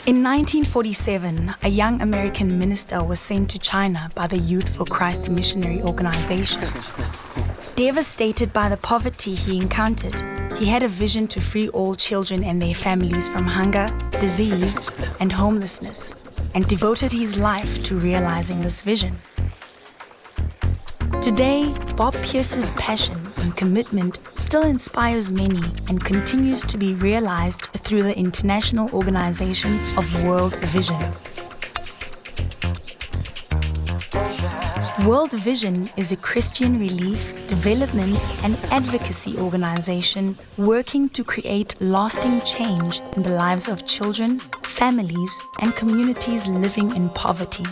In 1947, a young American minister was sent to China by the Youth for Christ missionary organization. Devastated by the poverty he encountered, he had a vision to free all children and their families from hunger, disease, and homelessness, and devoted his life to realizing this vision. Today, Bob Pierce's passion and commitment still inspires many and continues to be realized through the International Organization of World Vision. World Vision is a Christian relief, development, and advocacy organization working to create lasting change in the lives of children, families, and communities living in poverty.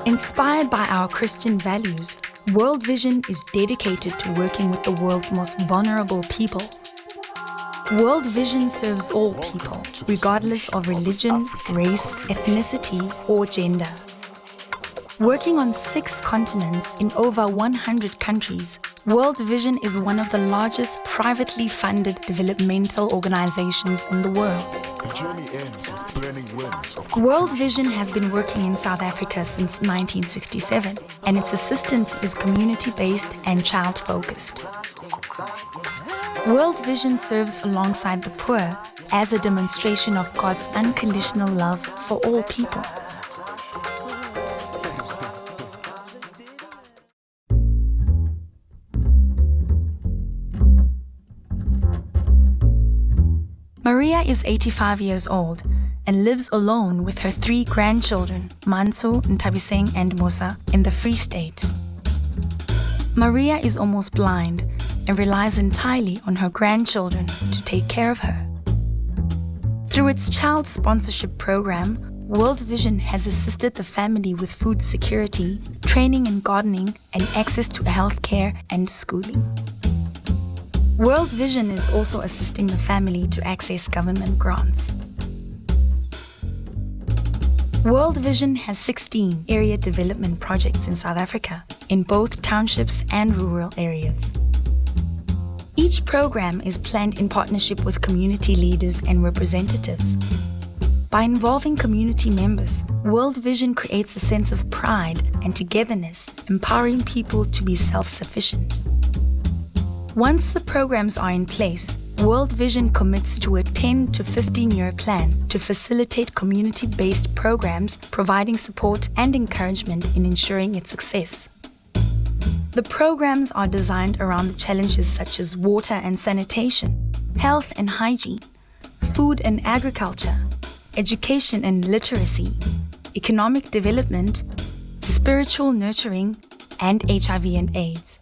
Inspired by our Christian values, World Vision is dedicated to working with the world's most vulnerable people. World Vision serves all people, regardless of religion, race, ethnicity, or gender. Working on 6 continents in over 100 countries, World Vision is one of the largest privately funded developmental organizations in the world. The journey ends with burning winds of World Vision has been working in South Africa since 1967, and its assistance is community-based and child-focused. World Vision serves alongside the poor as a demonstration of God's unconditional love for all people. Maria is 85 years old and lives alone with her 3 grandchildren, Manso, Ntabiseng, and Musa, in the Free State. Maria is almost blind and relies entirely on her grandchildren to take care of her. Through its child sponsorship program, World Vision has assisted the family with food security, training in gardening, and access to healthcare and schooling. World Vision is also assisting the family to access government grants. World Vision has 16 area development projects in South Africa, in both townships and rural areas. Each program is planned in partnership with community leaders and representatives. By involving community members, World Vision creates a sense of pride and togetherness, empowering people to be self-sufficient. Once the programs are in place, World Vision commits to a 10 to 15-year plan to facilitate community-based programs, providing support and encouragement in ensuring its success. The programs are designed around the challenges such as water and sanitation, health and hygiene, food and agriculture, education and literacy, economic development, spiritual nurturing, and HIV and AIDS.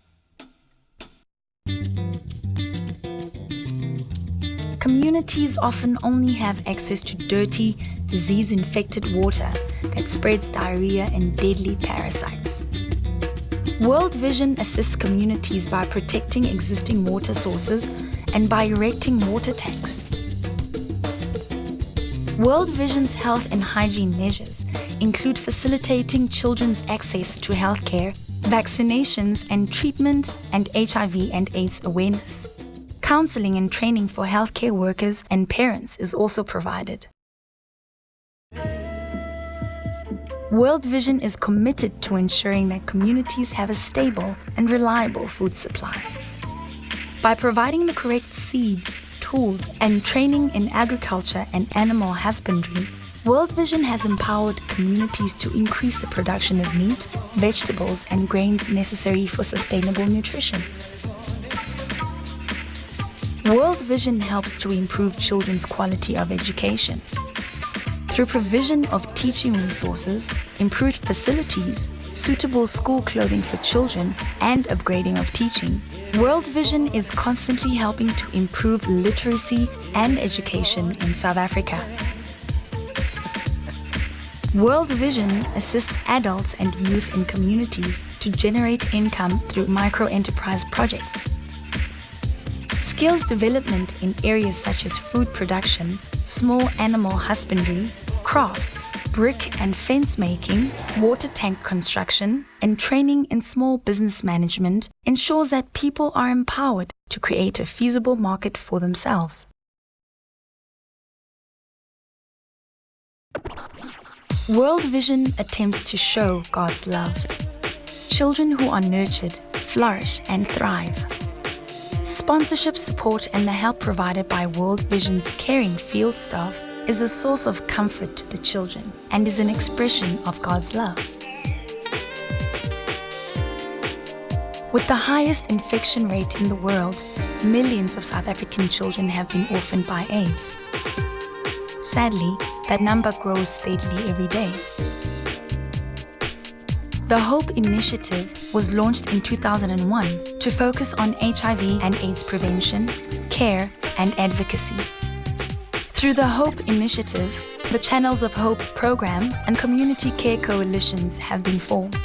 Communities often only have access to dirty, disease-infected water that spreads diarrhea and deadly parasites. World Vision assists communities by protecting existing water sources and by erecting water tanks. World Vision's health and hygiene measures include facilitating children's access to healthcare, vaccinations and treatment, and HIV and AIDS awareness. Counseling and training for healthcare workers and parents is also provided. World Vision is committed to ensuring that communities have a stable and reliable food supply. By providing the correct seeds, tools, and training in agriculture and animal husbandry, World Vision has empowered communities to increase the production of meat, vegetables, and grains necessary for sustainable nutrition. World Vision helps to improve children's quality of education. Through provision of teaching resources, improved facilities, suitable school clothing for children, and upgrading of teaching, World Vision is constantly helping to improve literacy and education in South Africa. World Vision assists adults and youth in communities to generate income through micro-enterprise projects. Skills development in areas such as food production, small animal husbandry, crafts, brick and fence making, water tank construction, and training in small business management ensures that people are empowered to create a feasible market for themselves. World Vision attempts to show God's love. Children who are nurtured flourish and thrive. Sponsorship support and the help provided by World Vision's caring field staff is a source of comfort to the children and is an expression of God's love. With the highest infection rate in the world, millions of South African children have been orphaned by AIDS. Sadly, that number grows steadily every day. The HOPE initiative was launched in 2001 to focus on HIV and AIDS prevention, care, and advocacy. Through the HOPE initiative, the Channels of Hope program and community care coalitions have been formed.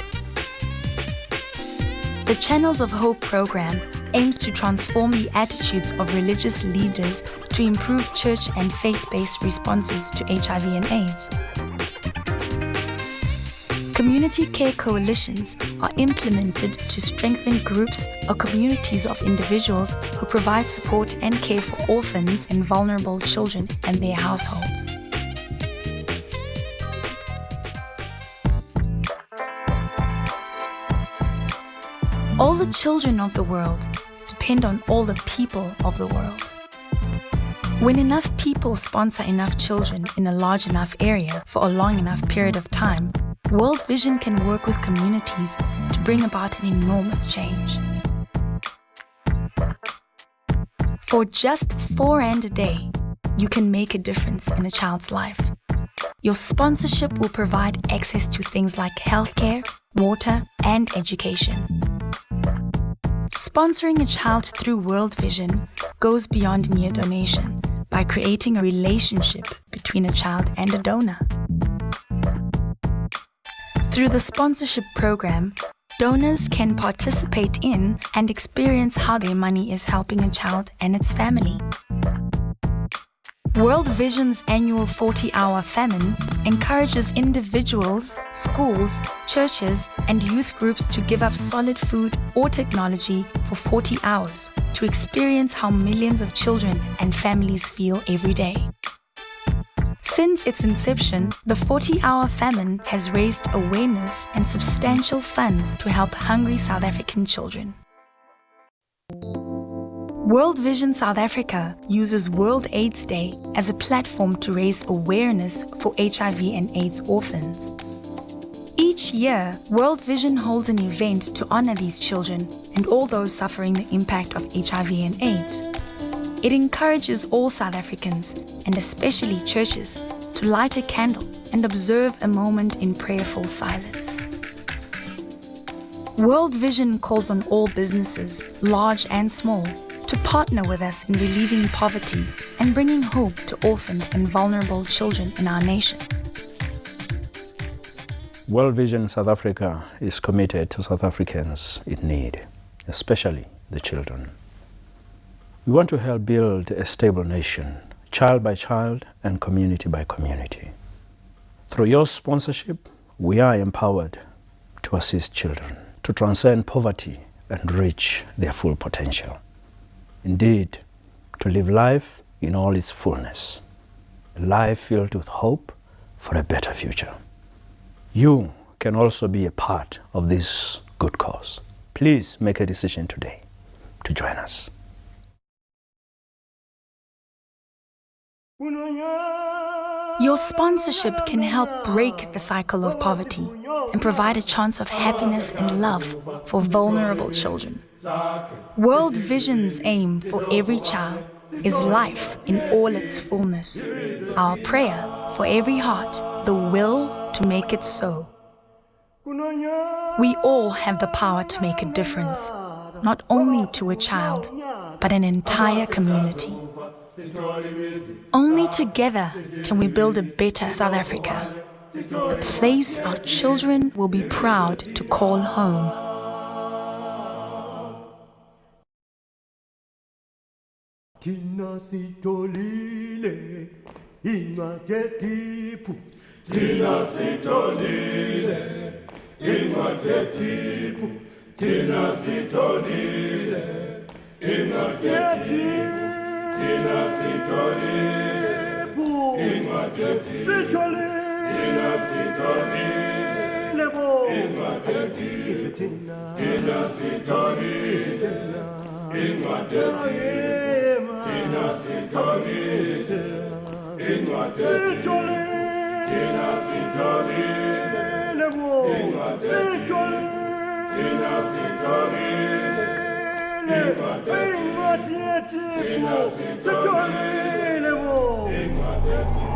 The Channels of Hope program aims to transform the attitudes of religious leaders to improve church and faith-based responses to HIV and AIDS. Community care coalitions are implemented to strengthen groups or communities of individuals who provide support and care for orphans and vulnerable children and their households. All the children of the world depend on all the people of the world. When enough people sponsor enough children in a large enough area for a long enough period of time, World Vision can work with communities to bring about an enormous change. For just R4 a day, you can make a difference in a child's life. Your sponsorship will provide access to things like healthcare, water, and education. Sponsoring a child through World Vision goes beyond mere donation by creating a relationship between a child and a donor. Through the sponsorship program, donors can participate in and experience how their money is helping a child and its family. World Vision's annual 40-hour famine encourages individuals, schools, churches, and youth groups to give up solid food or technology for 40 hours to experience how millions of children and families feel every day. Since its inception, the 40-hour famine has raised awareness and substantial funds to help hungry South African children. World Vision South Africa uses World AIDS Day as a platform to raise awareness for HIV and AIDS orphans. Each year, World Vision holds an event to honor these children and all those suffering the impact of HIV and AIDS. It encourages all South Africans, and especially churches, to light a candle and observe a moment in prayerful silence. World Vision calls on all businesses, large and small, to partner with us in relieving poverty and bringing hope to orphaned and vulnerable children in our nation. World Vision South Africa is committed to South Africans in need, especially the children. We want to help build a stable nation, child by child and community by community. Through your sponsorship, we are empowered to assist children to transcend poverty and reach their full potential. Indeed, to live life in all its fullness, a life filled with hope for a better future. You can also be a part of this good cause. Please make a decision today to join us. Your sponsorship can help break the cycle of poverty and provide a chance of happiness and love for vulnerable children. World Vision's aim for every child is life in all its fullness. Our prayer for every heart, the will to make it so. We all have the power to make a difference, not only to a child, but an entire community. Only together can we build a better South Africa, a place our children will be proud to call home. Tina sitolile ingwadetipu Tina sitolile ingwadetipu Tina sitolile ingwadetipu Tina sitolile ingwadetipu thina sitholile bo incwadi thina sitholile incwadi thina sitholile incwadi thina sitholile bo incwadi thina sitholile incwadi thina sitholile bo incwadi